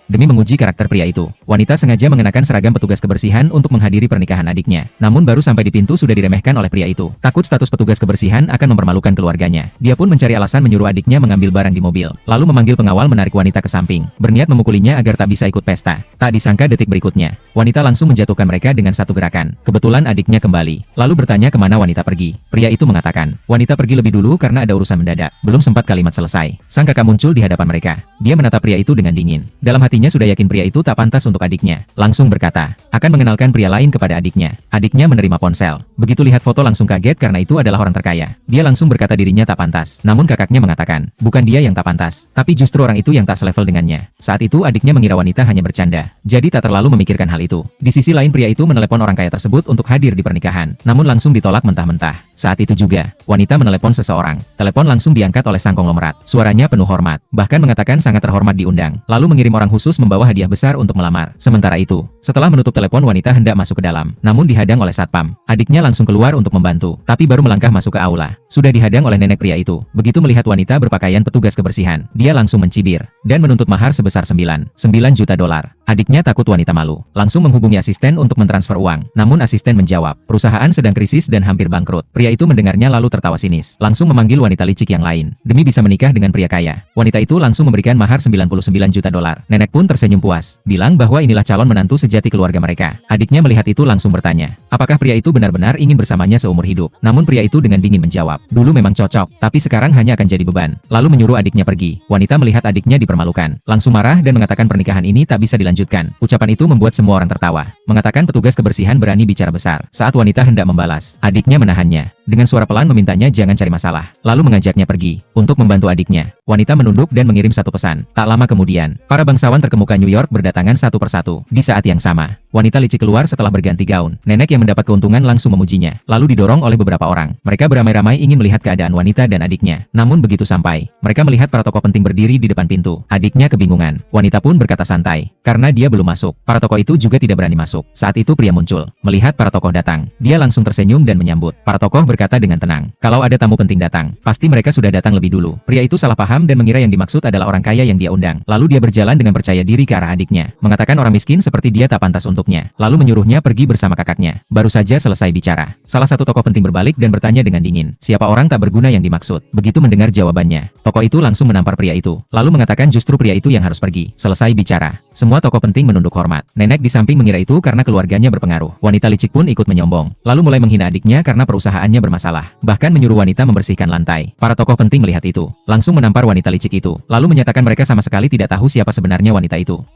Demi menguji karakter pria itu, wanita sengaja mengenakan seragam petugas kebersihan untuk menghadiri pernikahan adiknya. Namun baru sampai di pintu sudah diremehkan oleh pria itu. Takut status petugas kebersihan akan mempermalukan keluarganya, dia pun mencari alasan menyuruh adiknya mengambil barang di mobil, lalu memanggil pengawal menarik wanita ke samping, berniat memukulinya agar tak bisa ikut pesta. Tak disangka detik berikutnya, wanita langsung menjatuhkan mereka dengan satu gerakan. Kebetulan adiknya kembali, lalu bertanya kemana wanita pergi. Pria itu mengatakan, wanita pergi lebih dulu karena ada urusan mendadak. Belum sempat kalimat selesai, sang kakak muncul di hadapan mereka. Dia menatap pria itu dengan dingin. Dalam hatinya sudah yakin pria itu tak pantas untuk adiknya. Langsung berkata, akan mengenalkan pria lain kepada adiknya. Adiknya menerima ponsel. Begitu lihat foto langsung kaget karena itu adalah orang terkaya. Dia langsung berkata dirinya tak pantas. Namun kakaknya mengatakan, bukan dia yang tak pantas, tapi justru orang itu yang tak selevel dengannya. Saat itu adiknya mengira wanita hanya bercanda, jadi tak terlalu memikirkan hal itu. Di sisi lain pria itu menelepon orang kaya tersebut untuk hadir di pernikahan, namun langsung ditolak mentah-mentah. Saat itu juga, wanita menelepon seseorang. Telepon langsung diangkat oleh sang konglomerat. Suaranya penuh hormat, bahkan mengatakan sangat terhormat diundang, lalu mengirim orang khusus membawa hadiah besar untuk melamar. Sementara itu, setelah menutup telepon wanita hendak masuk ke dalam, namun dihadang oleh satpam. Adiknya langsung keluar untuk membantu, tapi baru melangkah masuk ke aula, sudah dihadang oleh nenek pria itu. Begitu melihat wanita berpakaian petugas kebersihan, dia langsung mencibir, dan menuntut mahar sebesar 9 juta dolar. Adiknya takut wanita malu, langsung menghubungi asisten untuk mentransfer uang, namun asisten menjawab, perusahaan sedang krisis dan hampir bangkrut. Pria itu mendengarnya lalu tertawa sinis, langsung memanggil wanita licik yang lain, demi bisa menikah dengan pria kaya. Wanita itu langsung memberikan mahar 99 juta dolar. Nenek pun tersenyum puas, bilang bahwa inilah calon menantu sejati keluarga mereka. Adiknya melihat itu langsung bertanya, apakah pria itu benar-benar ingin bersamanya seumur hidup? Namun pria itu dengan dingin menjawab, dulu memang cocok, tapi sekarang hanya akan jadi beban. Lalu menyuruh adiknya pergi. Wanita melihat adiknya dipermalukan, langsung marah dan mengatakan pernikahan ini tak bisa dilanjutkan. Ucapan itu membuat semua orang tertawa, mengatakan petugas kebersihan berani bicara besar. Saat wanita hendak membalas, adiknya menahannya. Dengan suara pelan memintanya jangan cari masalah, lalu mengajaknya pergi. Untuk membantu adiknya, wanita menunduk dan mengirim satu pesan. Tak lama kemudian, para bangsawan terkemuka New York berdatangan satu persatu. Di saat yang sama, wanita licik keluar setelah berganti gaun. Nenek yang mendapat keuntungan langsung memujinya, lalu didorong oleh beberapa orang. Mereka beramai-ramai ingin melihat keadaan wanita dan adiknya. Namun begitu sampai, mereka melihat para tokoh penting berdiri di depan pintu. Adiknya kebingungan. Wanita pun berkata santai, karena dia belum masuk. Para tokoh itu juga tidak berani masuk. Saat itu pria muncul. Melihat para tokoh datang, dia langsung tersenyum dan menyambut. Para tokoh berkata dengan tenang, kalau ada tamu penting datang, pasti mereka sudah datang lebih dulu. Pria itu salah paham dan mengira yang dimaksud adalah orang kaya yang dia undang. Lalu dia berjalan dengan percaya diri ke arah adiknya, mengatakan orang miskin seperti dia tak pantas untuknya. Lalu menyuruhnya pergi bersama kakaknya. Baru saja selesai bicara, salah satu tokoh penting berbalik dan bertanya dengan dingin, siapa orang tak berguna yang dimaksud? Begitu mendengar jawabannya, tokoh itu langsung menampar pria itu, lalu mengatakan justru pria itu yang harus pergi. Selesai bicara, semua tokoh penting menunduk hormat. Nenek di samping mengira itu karena keluarganya berpengaruh. Wanita licik pun ikut menyombong, lalu mulai menghina adiknya karena perusahaannya bermasalah, bahkan menyuruh wanita membersihkan lantai. Para tokoh penting melihat itu, langsung menampar wanita licik itu, lalu menyatakan mereka sama sekali tidak tahu siapa sebenarnya wanita itu.